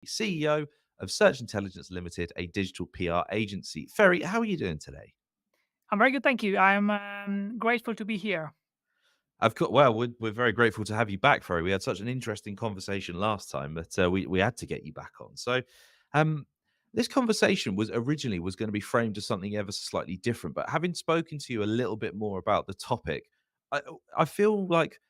CEO of Search Intelligence Ltd, a digital PR agency. Fery, how are you doing today? I'm very good, thank you. I'm grateful to be here. I've got well. We're very grateful to have you back, Fery. We had such an interesting conversation last time that we had to get you back on. So, um, this conversation was originally was going to be framed as something ever so slightly different. But having spoken to you a little bit more about the topic, I feel like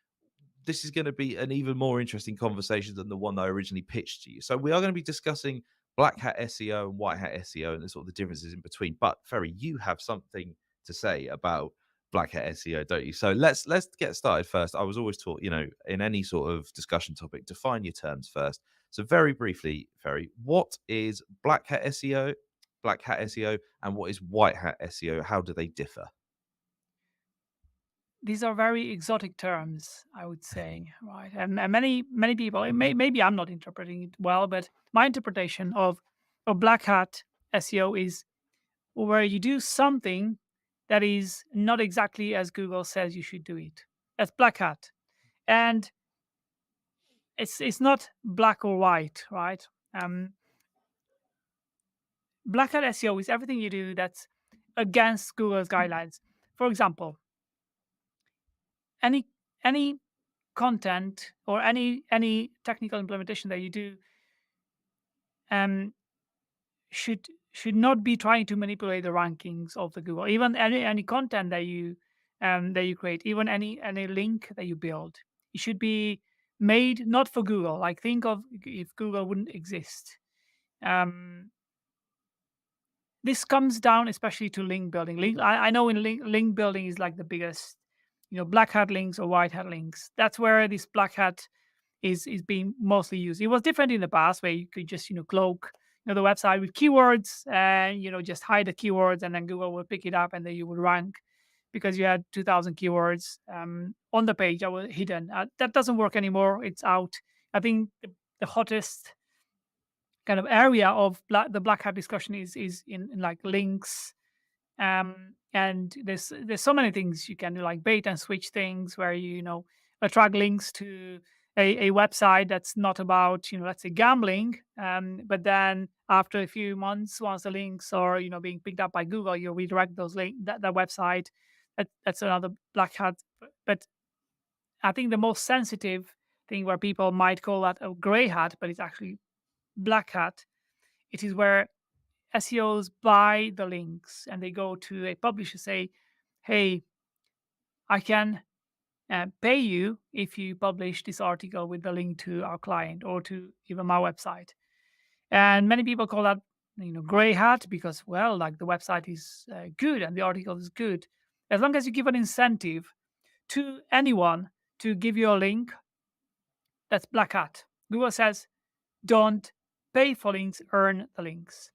this is going to be an even more interesting conversation than the one that I originally pitched to you. So we are going to be discussing Black Hat SEO and White Hat SEO and the sort of the differences in between. But Ferry, you have something to say about Black Hat SEO, don't you? So let's get started first. I was always taught, in any sort of discussion topic, define your terms first. So very briefly, Ferry, what is Black Hat SEO, Black Hat SEO, and what is White Hat SEO? How do they differ? These are very exotic terms, I would say, right? And many people, maybe I'm not interpreting it well, but my interpretation of black hat SEO is where you do something that is not exactly as Google says you should do it. That's black hat, and it's not black or white, right? Um, Black hat SEO is everything you do that's against Google's guidelines. For example, any any content or any technical implementation that you do um, should should not be trying to manipulate the rankings of the Google. Even any content that you create, even any link that you build, it should be made not for Google. Like think of if Google wouldn't exist. Um, this comes down especially to link building. I know in link building is like the biggest, black hat links or white hat links. That's where this black hat is being mostly used. It was different in the past where you could just cloak the website with keywords and just hide the keywords and then Google would pick it up and then you would rank because you had 2,000 keywords on the page that were hidden. That doesn't work anymore. It's out. I think the hottest kind of area of the black hat discussion is in like links. And there's so many things you can do, like bait and switch things where you attract links to a website that's not about let's say gambling, but then after a few months, once the links are being picked up by Google, you redirect those that website. That's another black hat. But I think the most sensitive thing where people might call that a gray hat, but it's actually black hat. It is where SEOs buy the links and they go to a publisher, say, "Hey, I can pay you if you publish this article with the link to our client or to even my website." And many people call that gray hat because, well, like the website is good and the article is good. As long as you give an incentive to anyone to give you a link, that's black hat. Google says, don't pay for links, earn the links.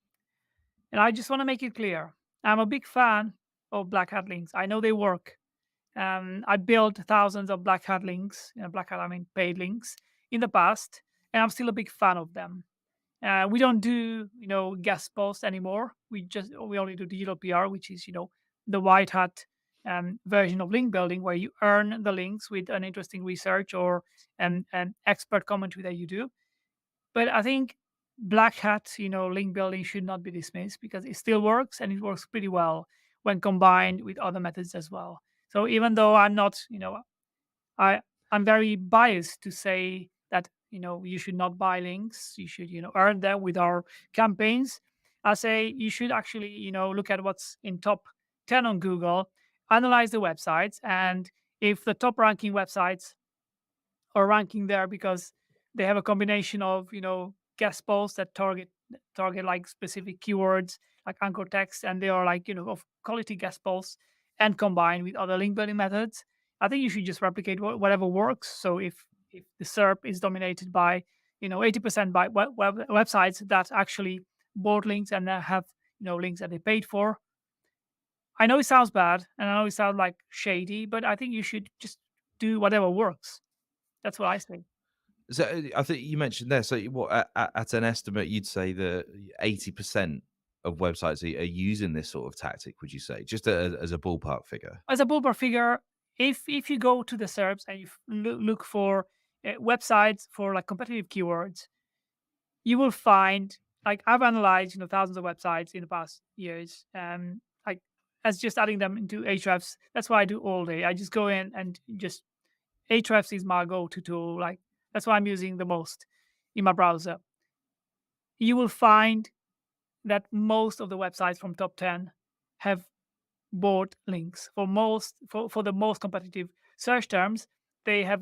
And I just want to make it clear, I'm a big fan of black hat links. I know they work. I built thousands of black hat links, black hat, I mean paid links in the past, and I'm still a big fan of them. We don't do, guest posts anymore. We only do digital PR, which is, the white hat version of link building, where you earn the links with an interesting research or an expert commentary that you do. But I think black hat, link building should not be dismissed because it still works and it works pretty well when combined with other methods as well. So even though I'm not, I I'm very biased to say that you should not buy links. You should earn them with our campaigns. I say you should actually look at what's in top 10 on Google, analyze the websites, and if the top ranking websites are ranking there because they have a combination of guest posts that target like specific keywords like anchor text, and they are like of quality guest posts and combined with other link building methods. I think you should just replicate whatever works. So if the SERP is dominated by 80% by websites that actually bought links and have links that they paid for, I know it sounds bad and I know it sounds like shady, but I think you should just do whatever works. That's what I say. So I think you mentioned there. So what at an estimate, you'd say that 80% of websites are using this sort of tactic. Would you say, just as a ballpark figure? As a ballpark figure, if you go to the SERPs and you look for websites for like competitive keywords, you will find, like, I've analyzed, thousands of websites in the past years, like, as just adding them into Ahrefs. That's what I do all day. I just go in and just Ahrefs is my go-to tool. Like, that's what I'm using the most in my browser. You will find that most of the websites from top 10 have bought links for the most competitive search terms. They have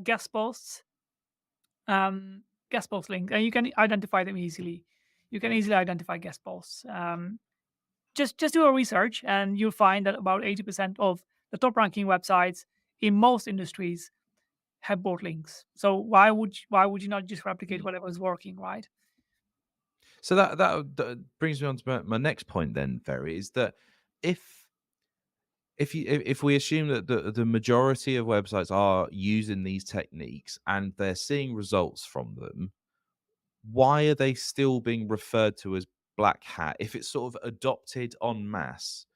um, guest post links, and you can identify them easily. You can easily identify guest posts. Just do a research, and you'll find that about 80% of the top ranking websites in most industries have bought links. So why would you not just replicate Mm. whatever is working, right? So that brings me on to my next point then, Ferry, is that if if we assume that the majority of websites are using these techniques and they're seeing results from them, why are they still being referred to as black hat? If it's sort of adopted en masse,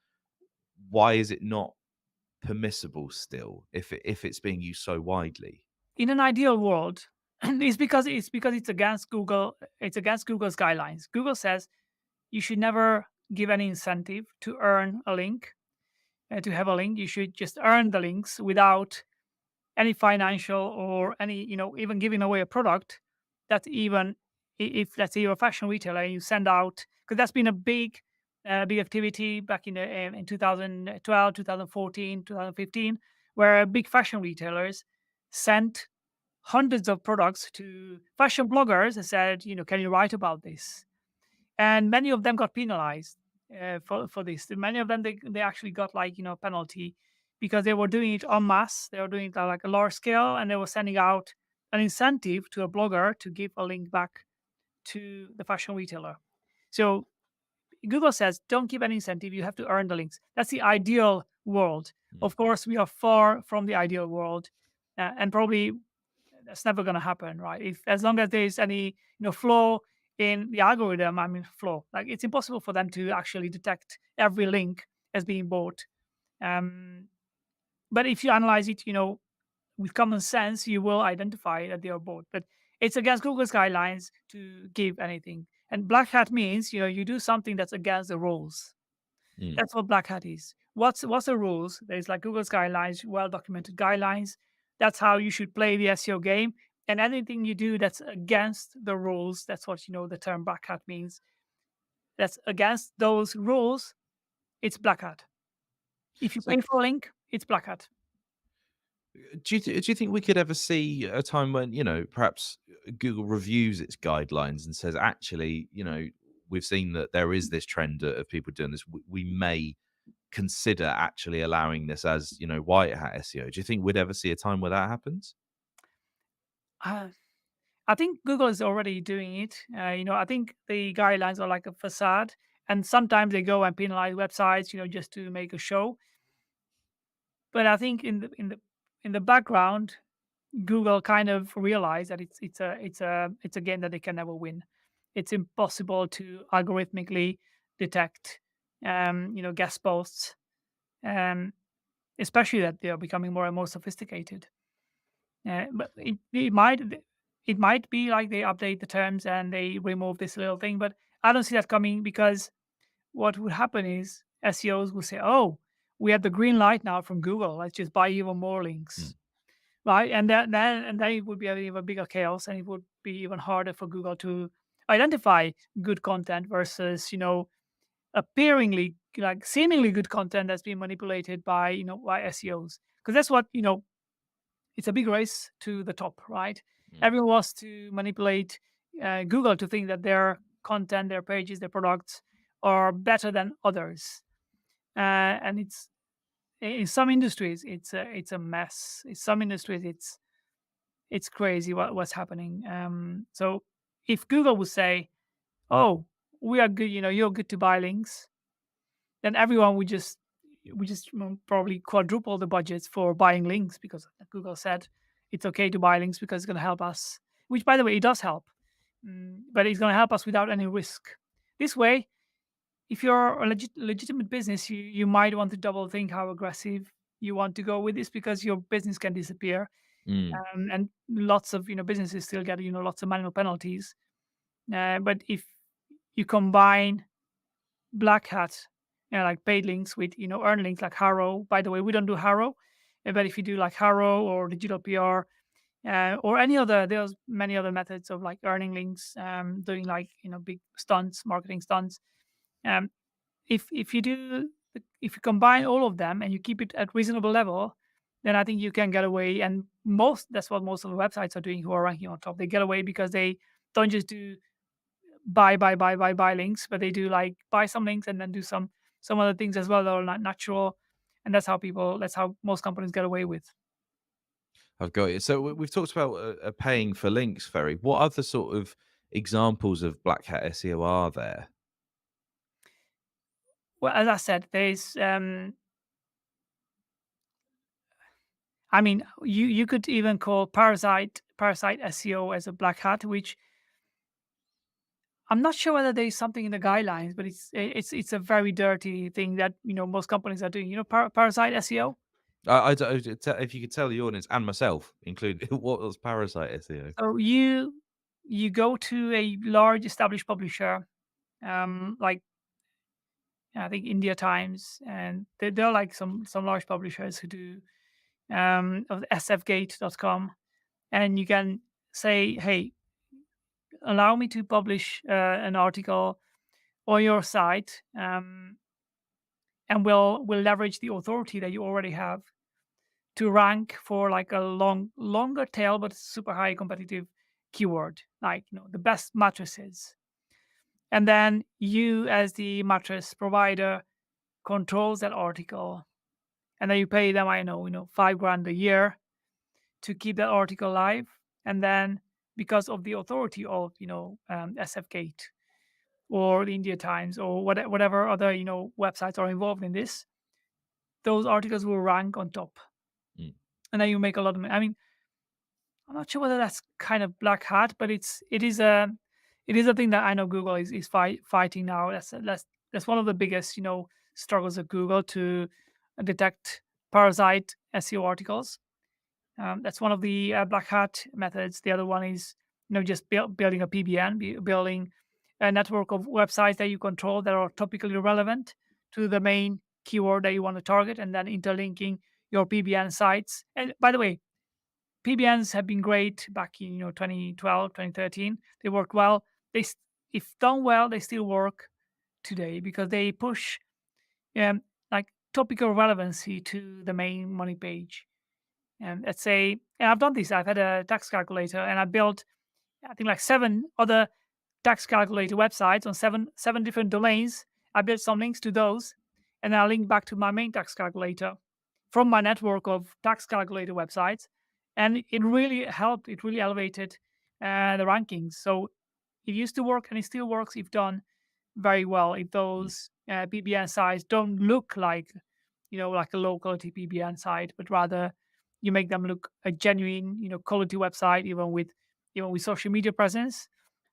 why is it not permissible still if it's being used so widely? In an ideal world, it's because it's against Google. It's against Google's guidelines. Google says you should never give any incentive to earn a link. To have a link, you should just earn the links without any financial or any, even giving away a product. That even if, let's say, you're a fashion retailer, you send out, because that's been a big activity back in 2012, 2014, 2015, where big fashion retailers sent hundreds of products to fashion bloggers and said, can you write about this? And many of them got penalized for this. Many of them, they actually got, like, penalty, because they were doing it en masse. They were doing it at, like, a large scale, and they were sending out an incentive to a blogger to give a link back to the fashion retailer. So Google says don't give any incentive. You have to earn the links. That's the ideal world. Mm. Of course, we are far from the ideal world, and probably that's never going to happen, right? If As long as there's any flaw in the algorithm, I mean flaw, like, it's impossible for them to actually detect every link as being bought. Um, but if you analyze it, with common sense, you will identify that they are bought. But it's against Google's guidelines to give anything. And black hat means you do something that's against the rules. Mm. That's what black hat is. What's the rules? There's, like, Google's guidelines, well documented guidelines. That's how you should play the SEO game. And anything you do that's against the rules, that's what the term black hat means. That's against those rules, it's black hat. If you So pay for a link, it's black hat. do you think we could ever see a time when, perhaps Google reviews its guidelines and says, actually, we've seen that there is this trend of people doing this. We may consider actually allowing this as, white hat SEO. Do you think we'd ever see a time where that happens? Uh, I think Google is already doing it. I think the guidelines are like a facade, and sometimes they go and penalize websites, just to make a show. But I think in the background, Google kind of realized that it's a game that they can never win. It's impossible to algorithmically detect, guest posts, um, especially that they are becoming more and more sophisticated. But it might be like they update the terms and they remove this little thing, but I don't see that coming, because what would happen is SEOs will say, "Oh, we have the green light now from Google. Let's just buy even more Mm. links." Right? And then it would be an even bigger chaos, and it would be even harder for Google to identify good content versus, appearingly, like, seemingly good content that's being manipulated by SEOs. Because that's what, it's a big race to the top, right? Mm. Everyone wants to manipulate Google to think that their content, their pages, their products are better than others. And it's in some industries, it's a mess. In some industries, it's crazy what's happening. So if Google would say, "Oh, we are good, you're good to buy links," then everyone would just probably quadruple the budgets for buying links, because Google said it's okay to buy links because it's going to help us. Which, by the way, it does help, but it's going to help us without any risk. This way, if you're a legitimate business, you might want to double think how aggressive you want to go with this, because your business can disappear, Mm. and lots of businesses still get lots of manual penalties. But if you combine Black Hat, like paid links with earned links like Harrow. By the way, we don't do Harrow, but if you do like Harrow or digital PR, or any other, there's many other methods of like earning links, doing like big stunts, marketing stunts. Um, if you combine all of them and you keep it at reasonable level, then I think you can get away. And that's what most of the websites are doing who are ranking on top. They get away because they don't just do buy links, but they do like buy some links and then do some other things as well that are not natural. And that's how most companies get away with. I've got it. So we've talked about paying for links, Ferry. What other sort of examples of Black Hat SEO are there? Well, as I said, there's I mean, you could even call parasite SEO as a black hat, which I'm not sure whether there is something in the guidelines, but it's a very dirty thing that most companies are doing. Parasite SEO. I don't, if you could tell the audience and myself, included, what was Parasite SEO? So you go to a large established publisher, like I think India Times, and they're like some large publishers who do of sfgate.com, and you can say, hey, allow me to publish an article on your site, and we'll leverage the authority that you already have to rank for like a longer tail but super high competitive keyword, like the best mattresses. And then you, as the mattress provider, controls that article, and then you pay them, I know, 5 grand a year to keep that article live. And then because of the authority of SFGate or the India Times or whatever other websites are involved in this, those articles will rank on top, Mm. and then you make a lot of money. I mean, I'm not sure whether that's kind of black hat, but it is a thing that I know Google is fighting now. That's one of the biggest struggles of Google to detect parasite SEO articles. That's one of the black hat methods. The other one is just building a PBN, building a network of websites that you control that are topically relevant to the main keyword that you want to target, and then interlinking your PBN sites. And by the way, PBNs have been great back in 2012, 2013. They worked well. If done well, they still work today because they push um, like topical relevancy to the main money page. And let's say, and I've done this. I've had a tax calculator, and I built, I think, like 7 other tax calculator websites on seven different domains. I built some links to those, and I link back to my main tax calculator from my network of tax calculator websites, and it really helped. It really elevated the rankings. So it used to work, and it still works if done very well. If Mm. those PBN sites don't look like like a low quality PBN site, but rather you make them look a genuine quality website, even with social media presence,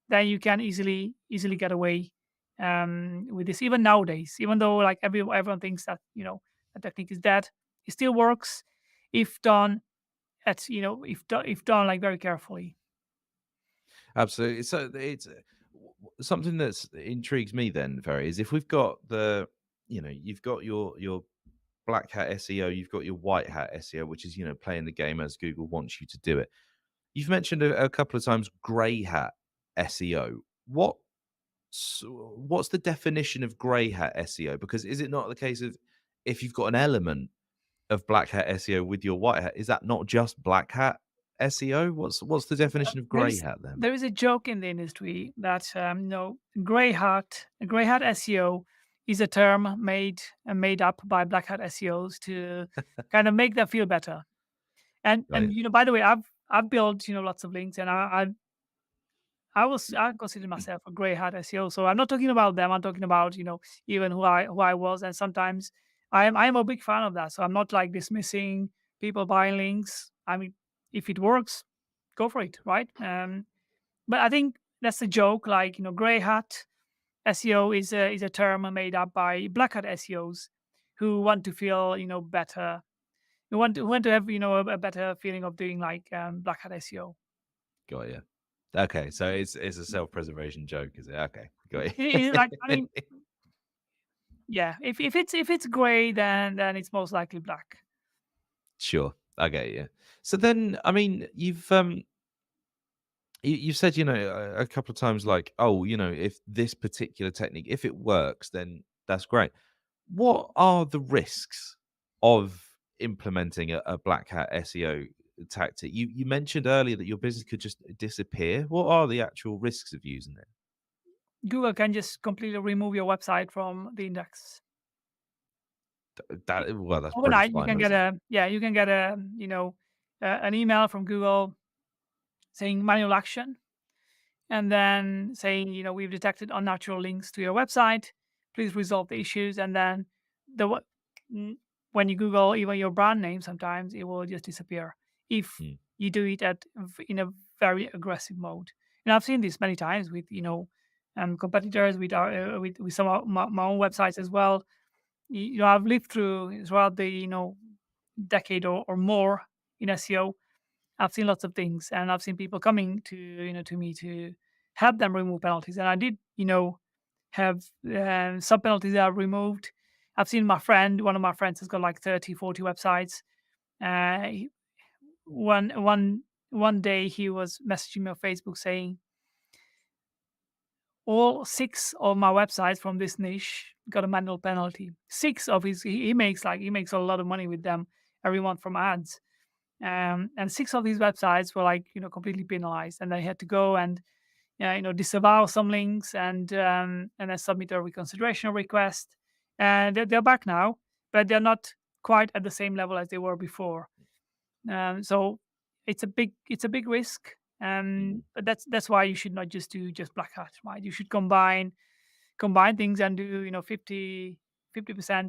then you can easily get away with this. Even nowadays, even though like everyone thinks that a technique is dead, it still works if done if done like very carefully. Absolutely. So it's something that's intrigues me then, Ferry, is if we've got you've got your Black Hat SEO, you've got your White Hat SEO, which is playing the game as Google wants you to do it. You've mentioned a couple of times Gray Hat SEO. What's the definition of Gray Hat SEO? Because is it not the case of if you've got an element of Black Hat SEO with your White Hat, is that not just Black Hat SEO? What's the definition of There Grey is Hat then? there is a joke in the industry that gray hat SEO is a term made up by black hat SEOs to kind of make them feel better. And Right. by the way, I've built lots of links, and I consider myself a gray hat SEO. So I'm not talking about them. I'm talking about even who I was, and sometimes I am a big fan of that. So I'm not like dismissing people buying links. I mean, if it works, go for it, right? But I think that's a joke. Like gray hat SEO is a term made up by black hat SEOs who want to feel better. Who want to have a better feeling of doing like black hat SEO. Got you. Okay, so it's a self-preservation joke, is it? Okay, got Like, I you. mean, yeah, if it's gray, then it's most likely black. Sure, I get you. So then, I mean, you've said, a couple of times, like, oh, if this particular technique, if it works, then that's great. What are the risks of implementing a black hat SEO tactic? You mentioned earlier that your business could just disappear. What are the actual risks of using it? Google can just completely remove your website from the index. That well, that's pretty Overnight, you can final, get isn't it? a yeah, you can get a, an email from Google saying manual action, and then saying, we've detected unnatural links to your website. Please resolve the issues. And then the what n- when you Google even your brand name, sometimes it will just disappear if Mm, you do it in a very aggressive mode. And I've seen this many times with competitors, with our with some of my own websites as well. I've lived throughout the decade or more in SEO. I've seen lots of things, and I've seen people coming to me to help them remove penalties, and I did have some penalties that are removed. I've seen one of my friends has got like 30, 40 websites. He, one day he was messaging me on Facebook saying all six of my websites from this niche got a manual penalty. Six of his he makes a lot of money with them every month from ads. And six of these websites were like completely penalized, and they had to go and disavow some links and then submit a reconsideration request. And they're back now, but they're not quite at the same level as they were before. So it's a big risk. mm. But that's why you should not just do just black hat, right? You should combine things and do 50%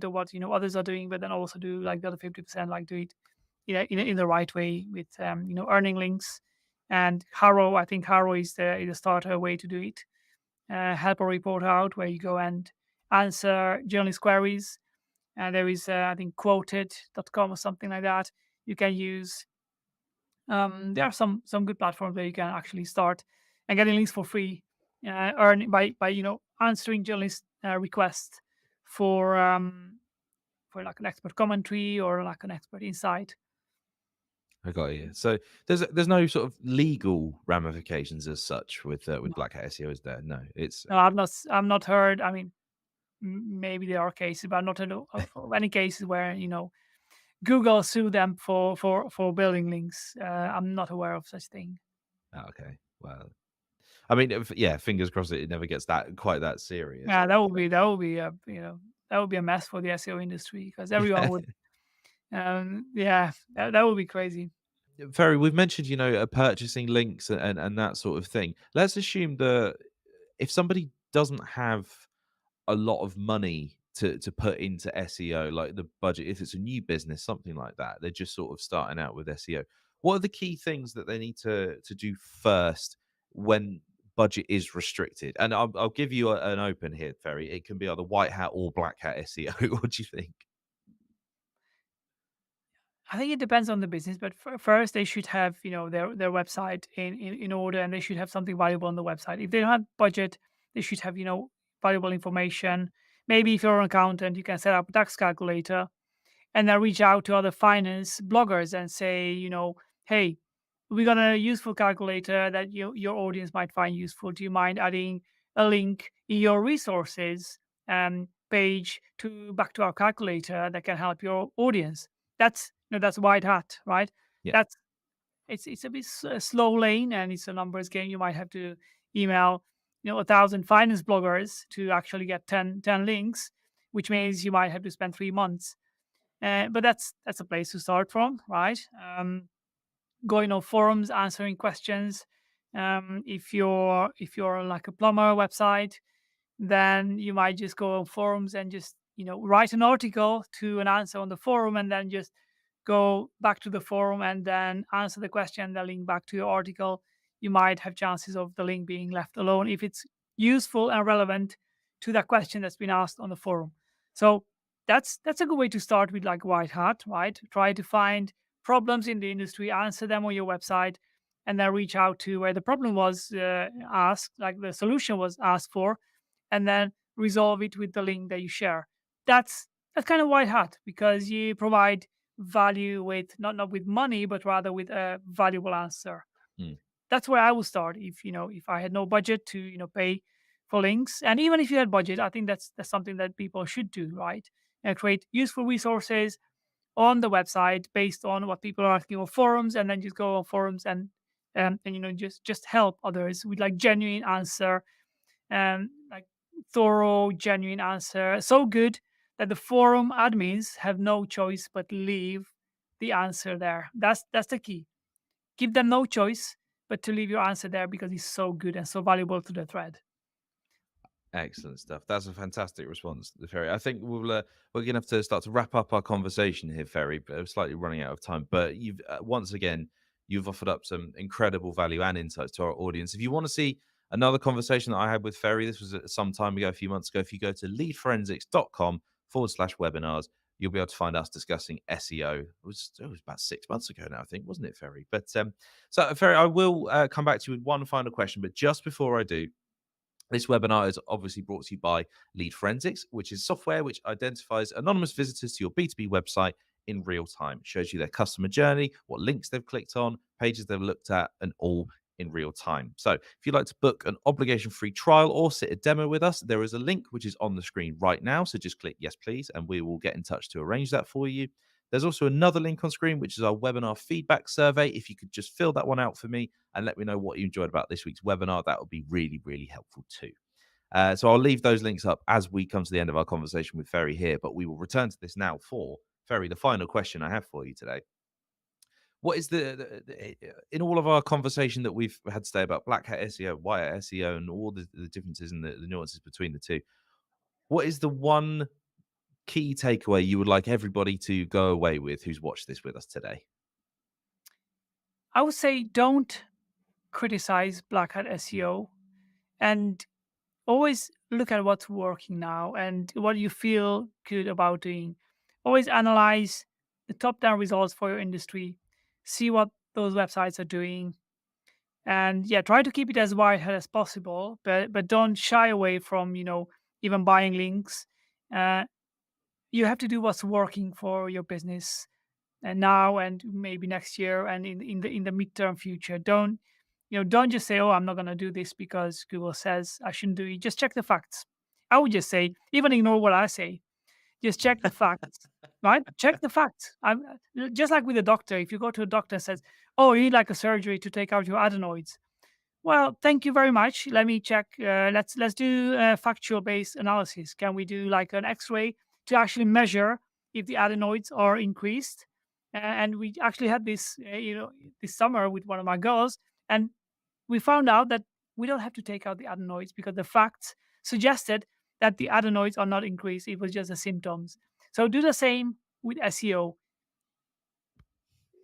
of what others are doing, but then also do like the other 50%, like do it in the right way with earning links. And Harrow, I think Harrow is the starter way to do it. Help a report out, where you go and answer journalist queries. And there is I think quoted.com or something like that you can use. There are some good platforms where you can actually start and getting links for free, earn by answering journalist requests for um, for like an expert commentary or like an expert insight. I got you. So there's no sort of legal ramifications as such with No, black hat SEO, is there? No, it's no, I've not heard. I mean, maybe there are cases, but not of any cases where Google sue them for building links. I'm not aware of such thing. okay. Well, I mean, yeah, fingers crossed it never gets quite that serious. Yeah, But that would be a mess for the SEO industry because everyone would. Yeah, that would be crazy. Ferry, we've mentioned, purchasing links and that sort of thing. Let's assume that if somebody doesn't have a lot of money to put into SEO, like the budget, if it's a new business, something like that, they're just sort of starting out with SEO. What are the key things that they need to do first when budget is restricted? And I'll give you an open here, Ferry. It can be either white hat or black hat SEO. What do you think? I think it depends on the business, but first they should have their website in order, and they should have something valuable on the website. If they don't have budget, they should have valuable information. Maybe if you're an accountant, you can set up a tax calculator and then reach out to other finance bloggers and say, hey, we got a useful calculator that your audience might find useful. Do you mind adding a link in your resources page to back to our calculator that can help your audience? That's white hat, right? Yeah. That's it's a bit slow lane, and it's a numbers game. You might have to email 1,000 finance bloggers to actually get 10 links, which means you might have to spend 3 months. But that's a place to start from, right? Going on forums, answering questions. If you're like a plumber website, then you might just go on forums and just write an article to an answer on the forum, and then just go back to the forum and then answer the question, then link back to your article. You might have chances of the link being left alone if it's useful and relevant to that question that's been asked on the forum. So that's a good way to start with, like white hat, right? Try to find problems in the industry, answer them on your website, and then reach out to where the problem was asked, like the solution was asked for, and then resolve it with the link that you share. That's kind of white hat because you provide value with not with money, but rather with a valuable answer. Mm, That's where I will start if if I had no budget to pay for links, and even if you had budget, I think that's something that people should do, right? And create useful resources on the website based on what people are asking on forums, and then just go on forums and just help others with like genuine answer, like thorough genuine answer, so good that the forum admins have no choice but leave the answer there. That's the key. Give them no choice but to leave your answer there because it's so good and so valuable to the thread. excellent stuff. That's a fantastic response, the Ferry. I think we're going to have to start to wrap up our conversation here, Ferry. But we're slightly running out of time. But you've once again you've offered up some incredible value and insights to our audience. If you want to see another conversation that I had with Ferry, this was some time ago, a few months ago. If you go to leadforensics.com/webinars, you'll be able to find us discussing SEO. It was about 6 months ago now, I think, wasn't it, Ferry? But so Ferry, I will come back to you with one final question. But just before I do, this webinar is obviously brought to you by Lead Forensics, which is software which identifies anonymous visitors to your B2B website in real time. It shows you their customer journey, what links they've clicked on, pages they've looked at, and all in real time. So, if you'd like to book an obligation free trial or sit a demo with us, there is a link which is on the screen right now. So, just click yes, please, and we will get in touch to arrange that for you. There's also another link on screen, which is our webinar feedback survey. If you could just fill that one out for me and let me know what you enjoyed about this week's webinar, that would be really, really helpful too. So I'll leave those links up as we come to the end of our conversation with Ferry here, but we will return to this now for Ferry. The final question I have for you today: what is in all of our conversation that we've had today about Black Hat SEO, White Hat SEO, and all the differences and the nuances between the two? What is the one key takeaway you would like everybody to go away with who's watched this with us today? I would say don't criticize Black Hat SEO, and always look at what's working now and what you feel good about doing. Always analyze the top down results for your industry, see what those websites are doing, and yeah, try to keep it as wide as possible, but don't shy away from even buying links. Uh, you have to do what's working for your business and now and maybe next year and in the midterm future. Don't just say, oh, I'm not going to do this because Google says I shouldn't do it. Just check the facts. I would just say, even ignore what I say, just check the facts, right? Check the facts. Just like with a doctor. If you go to a doctor and says, oh, you need like a surgery to take out your adenoids, well, thank you very much. Let me check. Let's do a factual based analysis. Can we do like an X-ray to actually measure if the adenoids are increased? And we actually had this, this summer with one of my girls, and we found out that we don't have to take out the adenoids because the facts suggested that the adenoids are not increased. It was just the symptoms. So do the same with SEO.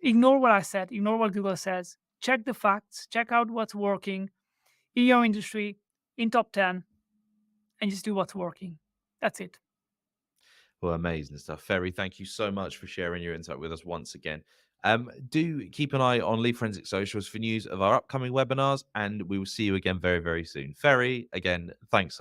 Ignore what I said. Ignore what Google says. Check the facts. Check out what's working in your industry, in top 10, and just do what's working. That's it. Well, amazing stuff. Ferry, thank you so much for sharing your insight with us once again. Do keep an eye on Lead Forensic Socials for news of our upcoming webinars, and we will see you again very, very soon. Ferry, again, thanks.